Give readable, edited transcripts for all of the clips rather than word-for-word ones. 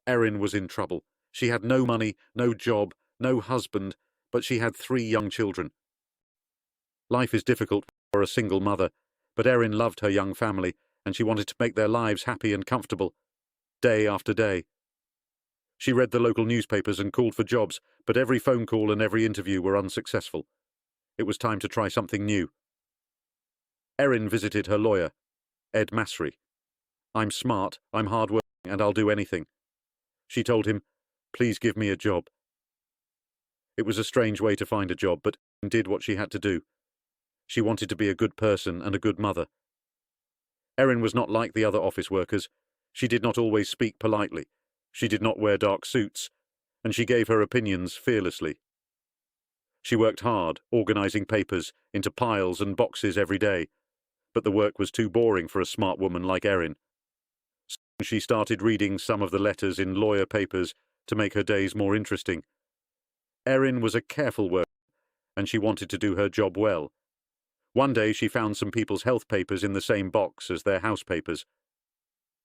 Erin was in trouble. She had no money, no job, no husband, but she had 3 young children. Life is difficult for a single mother, but Erin loved her young family, and she wanted to make their lives happy and comfortable, day after day. She read the local newspapers and called for jobs, but every phone call and every interview were unsuccessful. It was time to try something new. Erin visited her lawyer, Ed Masry. "I'm smart, I'm hard-working, and I'll do anything." She told him, "Please give me a job." It was a strange way to find a job, but Erin did what she had to do. She wanted to be a good person and a good mother. Erin was not like the other office workers. She did not always speak politely. She did not wear dark suits, and she gave her opinions fearlessly. She worked hard, organizing papers into piles and boxes every day, but the work was too boring for a smart woman like Erin. So she started reading some of the letters in lawyer papers to make her days more interesting. Erin was a careful worker, and she wanted to do her job well. One day she found some people's health papers in the same box as their house papers.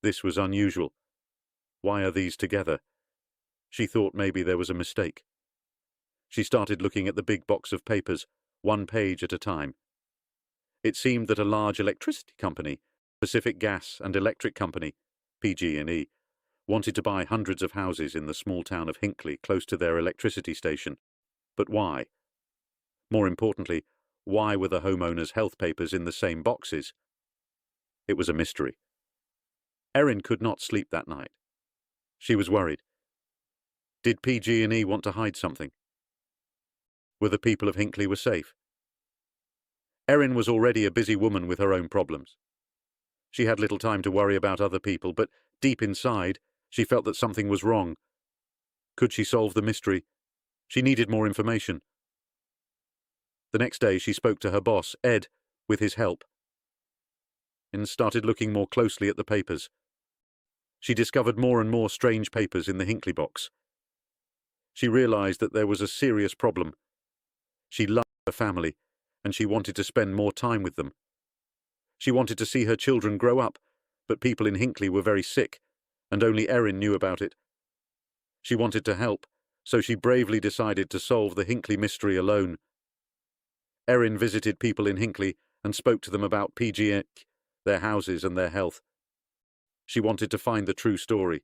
This was unusual. Why are these together? She thought maybe there was a mistake. She started looking at the big box of papers, 1 page at a time. It seemed that a large electricity company, Pacific Gas and Electric Company, PG&E, wanted to buy hundreds of houses in the small town of Hinckley close to their electricity station. But why? More importantly, why were the homeowners' health papers in the same boxes? It was a mystery. Erin could not sleep that night. She was worried. Did PG&E want to hide something? Were the people of Hinckley safe? Erin was already a busy woman with her own problems. She had little time to worry about other people, but deep inside, she felt that something was wrong. Could she solve the mystery? She needed more information. The next day she spoke to her boss, Ed, with his help, and started looking more closely at the papers. She discovered more and more strange papers in the Hinckley box. She realized that there was a serious problem. She loved her family, and she wanted to spend more time with them. She wanted to see her children grow up, but people in Hinckley were very sick, and only Erin knew about it. She wanted to help, so she bravely decided to solve the Hinckley mystery alone. Erin visited people in Hinckley and spoke to them about PG&E, their houses and their health. She wanted to find the true story.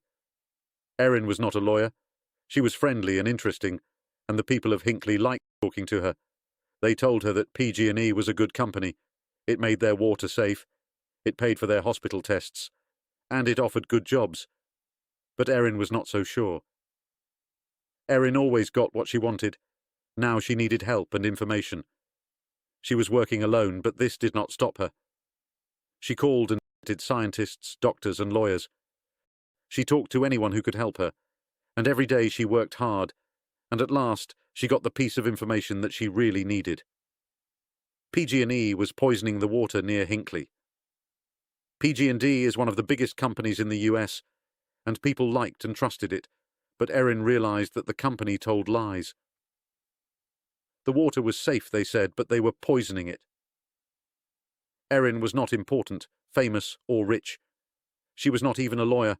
Erin was not a lawyer. She was friendly and interesting, and the people of Hinckley liked talking to her. They told her that PG&E was a good company. It made their water safe, it paid for their hospital tests, and it offered good jobs. But Erin was not so sure. Erin always got what she wanted. Now she needed help and information. She was working alone, but this did not stop her. She called and visited scientists, doctors, and lawyers. She talked to anyone who could help her, and every day she worked hard, and at last she got the piece of information that she really needed. PG&E was poisoning the water near Hinckley. PG&E is one of the biggest companies in the US, and people liked and trusted it, but Erin realized that the company told lies. The water was safe, they said, but they were poisoning it. Erin was not important, famous, or rich. She was not even a lawyer,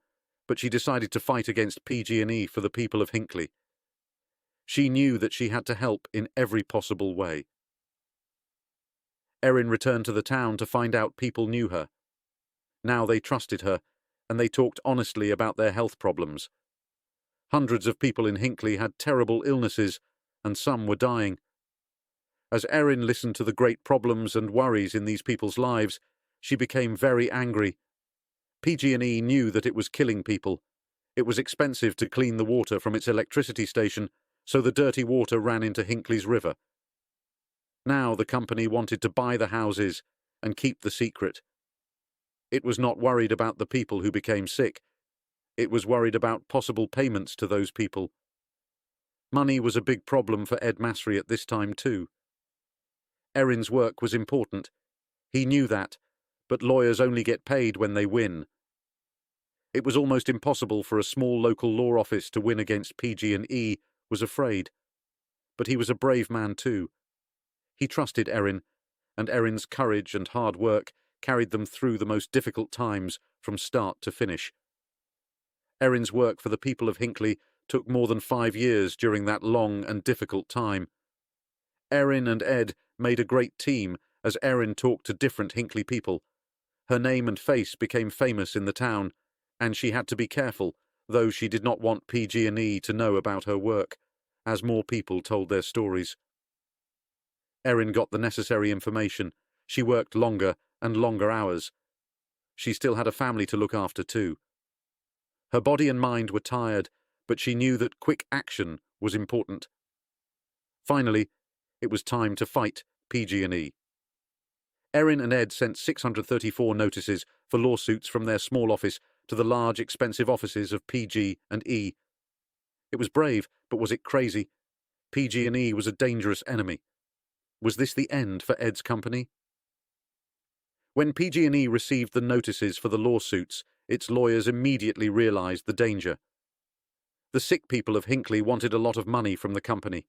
but she decided to fight against PG&E for the people of Hinckley. She knew that she had to help in every possible way. Erin returned to the town to find out people knew her. Now they trusted her, and they talked honestly about their health problems. Hundreds of people in Hinckley had terrible illnesses, and some were dying. As Erin listened to the great problems and worries in these people's lives, she became very angry. PG&E knew that it was killing people. It was expensive to clean the water from its electricity station, so the dirty water ran into Hinckley's river. Now the company wanted to buy the houses and keep the secret. It was not worried about the people who became sick. It was worried about possible payments to those people. Money was a big problem for Ed Masry at this time too. Erin's work was important. He knew that, but lawyers only get paid when they win. It was almost impossible for a small local law office to win against PG&E was afraid. But he was a brave man too. He trusted Erin, and Erin's courage and hard work carried them through the most difficult times from start to finish. Erin's work for the people of Hinckley took more than 5 years during that long and difficult time. Erin and Ed made a great team as Erin talked to different Hinckley people. Her name and face became famous in the town, and she had to be careful, though she did not want PG&E to know about her work, as more people told their stories. Erin got the necessary information. She worked longer and longer hours. She still had a family to look after too. Her body and mind were tired, but she knew that quick action was important. Finally, it was time to fight PG&E. Erin and Ed sent 634 notices for lawsuits from their small office to the large, expensive offices of PG&E. It was brave, but was it crazy? PG&E was a dangerous enemy. Was this the end for Ed's company? When PG&E received the notices for the lawsuits, its lawyers immediately realized the danger. The sick people of Hinckley wanted a lot of money from the company.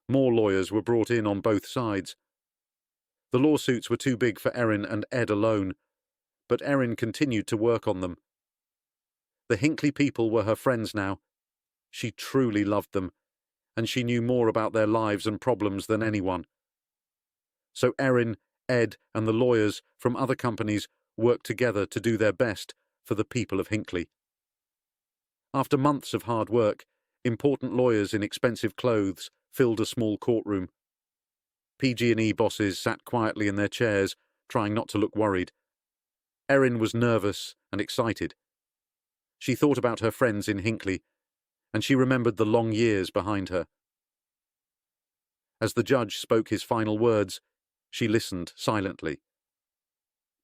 More lawyers were brought in on both sides. The lawsuits were too big for Erin and Ed alone, but Erin continued to work on them. The Hinckley people were her friends now. She truly loved them, and she knew more about their lives and problems than anyone. So Erin, Ed, and the lawyers from other companies worked together to do their best for the people of Hinckley. After months of hard work, important lawyers in expensive clothes filled a small courtroom. PG&E bosses sat quietly in their chairs, trying not to look worried. Erin was nervous and excited. She thought about her friends in Hinckley, and she remembered the long years behind her. As the judge spoke his final words, she listened silently.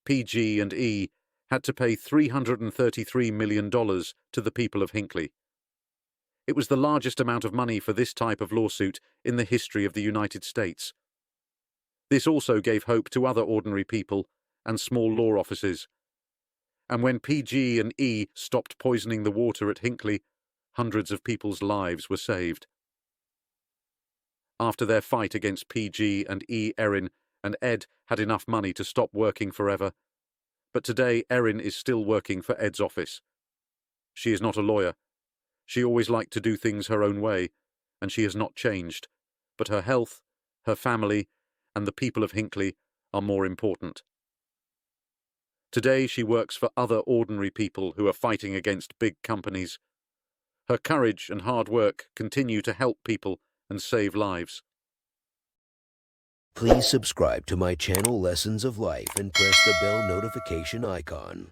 PG&E had to pay $333 million to the people of Hinckley. It was the largest amount of money for this type of lawsuit in the history of the United States. This also gave hope to other ordinary people and small law offices. And when PG&E stopped poisoning the water at Hinckley, hundreds of people's lives were saved. After their fight against PG&E, Erin and Ed had enough money to stop working forever. But today Erin is still working for Ed's office. She is not a lawyer. She always liked to do things her own way, and she has not changed. But her health, her family, and the people of Hinckley are more important. Today she works for other ordinary people who are fighting against big companies. Her courage and hard work continue to help people and save lives. Please subscribe to my channel Lessons of Life and press the bell notification icon.